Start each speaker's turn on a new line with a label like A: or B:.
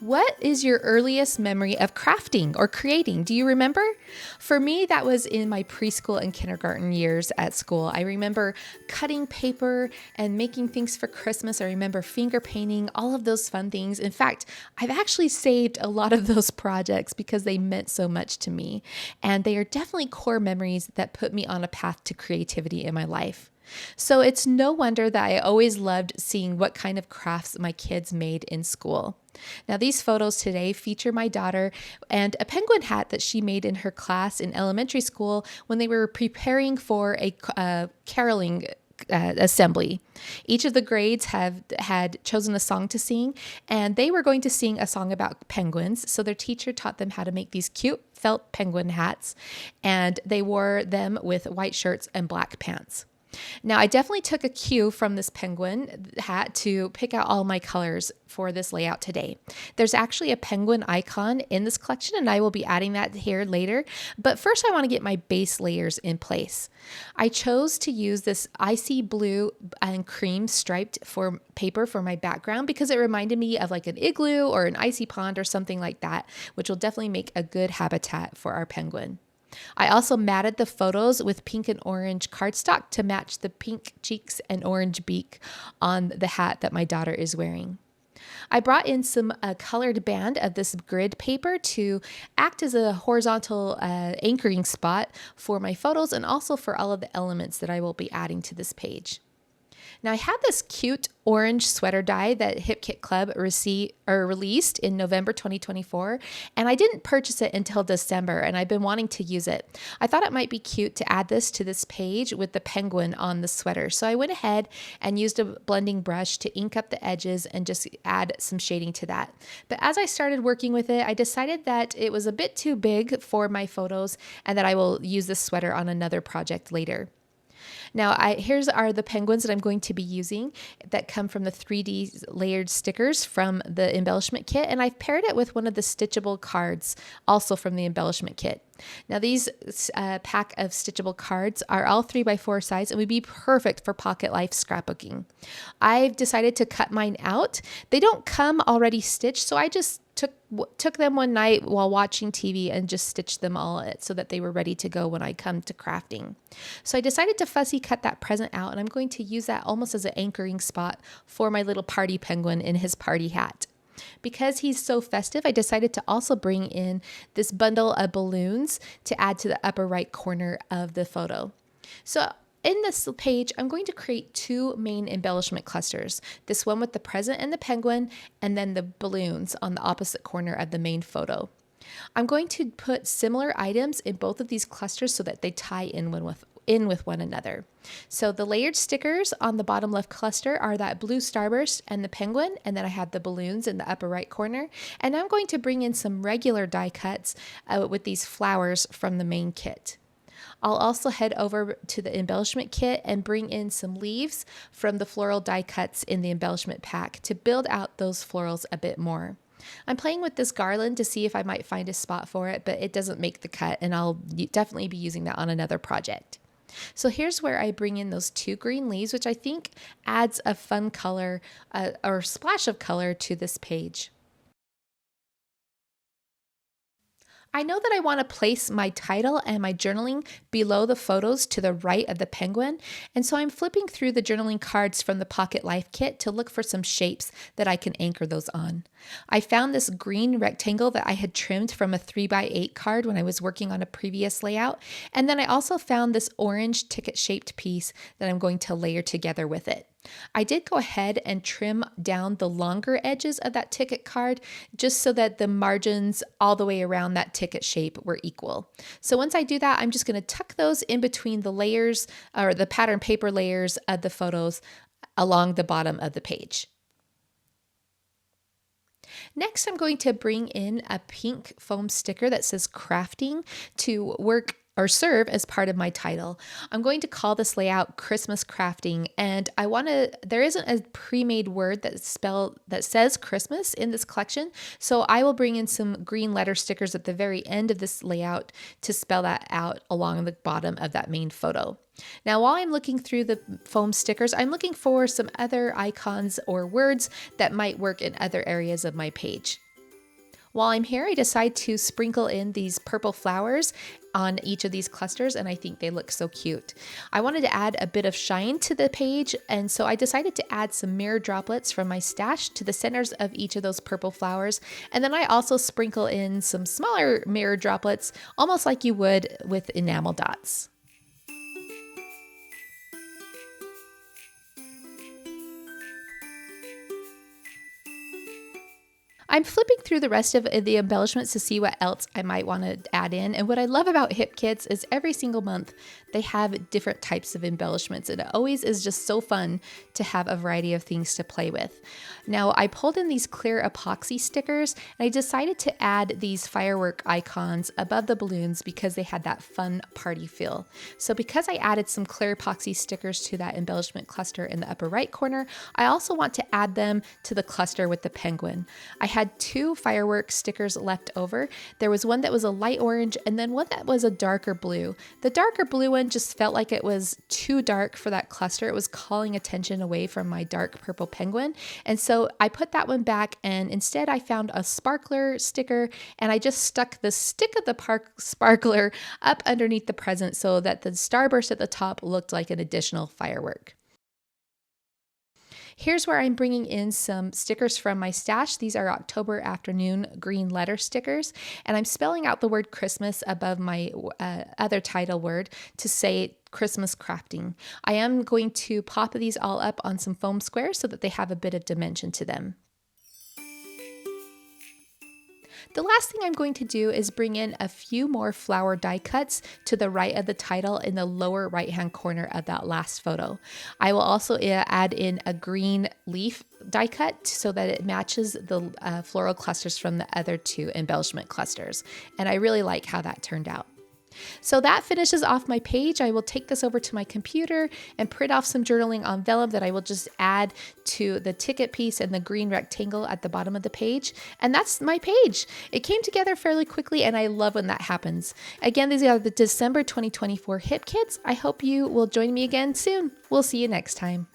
A: What is your earliest memory of crafting or creating? Do you remember? For me, that was in my preschool and kindergarten years at school. I remember cutting paper and making things for Christmas. I remember finger painting, all of those fun things. In fact, I've actually saved a lot of those projects because they meant so much to me. And they are definitely core memories that put me on a path to creativity in my life. So it's no wonder that I always loved seeing what kind of crafts my kids made in school. Now, these photos today feature my daughter and a penguin hat that she made in her class in elementary school when they were preparing for a caroling assembly. Each of the grades had chosen a song to sing, and they were going to sing a song about penguins. So their teacher taught them how to make these cute felt penguin hats, and they wore them with white shirts and black pants. Now, I definitely took a cue from this penguin hat to pick out all my colors for this layout today. There's actually a penguin icon in this collection, and I will be adding that here later. But first, I want to get my base layers in place. I chose to use this icy blue and cream striped for paper for my background because it reminded me of like an igloo or an icy pond or something like that, which will definitely make a good habitat for our penguin. I also matted the photos with pink and orange cardstock to match the pink cheeks and orange beak on the hat that my daughter is wearing. I brought in some colored band of this grid paper to act as a horizontal anchoring spot for my photos and also for all of the elements that I will be adding to this page. Now, I had this cute orange sweater dye that Hip Kit Club released in November 2024, and I didn't purchase it until December, and I've been wanting to use it. I thought it might be cute to add this to this page with the penguin on the sweater, so I went ahead and used a blending brush to ink up the edges and just add some shading to that. But as I started working with it, I decided that it was a bit too big for my photos and that I will use this sweater on another project later. Now, here's are the penguins that I'm going to be using that come from the 3D layered stickers from the embellishment kit, and I've paired it with one of the stitchable cards, also from the embellishment kit. Now, these pack of stitchable cards are all 3x4 size and would be perfect for pocket life scrapbooking. I've decided to cut mine out. They don't come already stitched, so I just took them one night while watching TV and just stitched them all so that they were ready to go when I come to crafting. So I decided to fussy cut that present out, and I'm going to use that almost as an anchoring spot for my little party penguin in his party hat. Because he's so festive, I decided to also bring in this bundle of balloons to add to the upper right corner of the photo. So in this page, I'm going to create two main embellishment clusters, this one with the present and the penguin, and then the balloons on the opposite corner of the main photo. I'm going to put similar items in both of these clusters so that they tie in with one another. So the layered stickers on the bottom left cluster are that blue starburst and the penguin, and then I have the balloons in the upper right corner. And I'm going to bring in some regular die cuts with these flowers from the main kit. I'll also head over to the embellishment kit and bring in some leaves from the floral die cuts in the embellishment pack to build out those florals a bit more. I'm playing with this garland to see if I might find a spot for it, but it doesn't make the cut, and I'll definitely be using that on another project. So here's where I bring in those two green leaves, which I think adds a fun color or splash of color to this page. I know that I want to place my title and my journaling below the photos to the right of the penguin, and so I'm flipping through the journaling cards from the Pocket Life kit to look for some shapes that I can anchor those on. I found this green rectangle that I had trimmed from a 3x8 card when I was working on a previous layout, and then I also found this orange ticket-shaped piece that I'm going to layer together with it. I did go ahead and trim down the longer edges of that ticket card just so that the margins all the way around that ticket shape were equal. So once I do that, I'm just going to tuck those in between the layers or the pattern paper layers of the photos along the bottom of the page. Next, I'm going to bring in a pink foam sticker that says crafting to work or serve as part of my title. I'm going to call this layout Christmas Crafting, and there isn't a pre-made word that says Christmas in this collection, so I will bring in some green letter stickers at the very end of this layout to spell that out along the bottom of that main photo. Now, while I'm looking through the foam stickers, I'm looking for some other icons or words that might work in other areas of my page. While I'm here, I decide to sprinkle in these purple flowers on each of these clusters, and I think they look so cute. I wanted to add a bit of shine to the page, and so I decided to add some mirror droplets from my stash to the centers of each of those purple flowers. And then I also sprinkle in some smaller mirror droplets, almost like you would with enamel dots. I'm flipping through the rest of the embellishments to see what else I might want to add in. And what I love about Hip Kits is every single month they have different types of embellishments. And it always is just so fun to have a variety of things to play with. Now, I pulled in these clear epoxy stickers and I decided to add these firework icons above the balloons because they had that fun party feel. So because I added some clear epoxy stickers to that embellishment cluster in the upper right corner, I also want to add them to the cluster with the penguin. I had 2 firework stickers left over. There was one that was a light orange and then one that was a darker blue. The darker blue one just felt like it was too dark for that cluster. It was calling attention away from my dark purple penguin. And so I put that one back, and instead I found a sparkler sticker and I just stuck the stick of the sparkler up underneath the present so that the starburst at the top looked like an additional firework. Here's where I'm bringing in some stickers from my stash. These are October afternoon green letter stickers, and I'm spelling out the word Christmas above my other title word to say Christmas crafting. I am going to pop these all up on some foam squares so that they have a bit of dimension to them. The last thing I'm going to do is bring in a few more flower die cuts to the right of the title in the lower right hand corner of that last photo. I will also add in a green leaf die cut so that it matches the floral clusters from the other 2 embellishment clusters. And I really like how that turned out. So that finishes off my page. I will take this over to my computer and print off some journaling on vellum that I will just add to the ticket piece and the green rectangle at the bottom of the page. And that's my page. It came together fairly quickly, and I love when that happens. Again, these are the December 2024 Hip Kits. I hope you will join me again soon. We'll see you next time.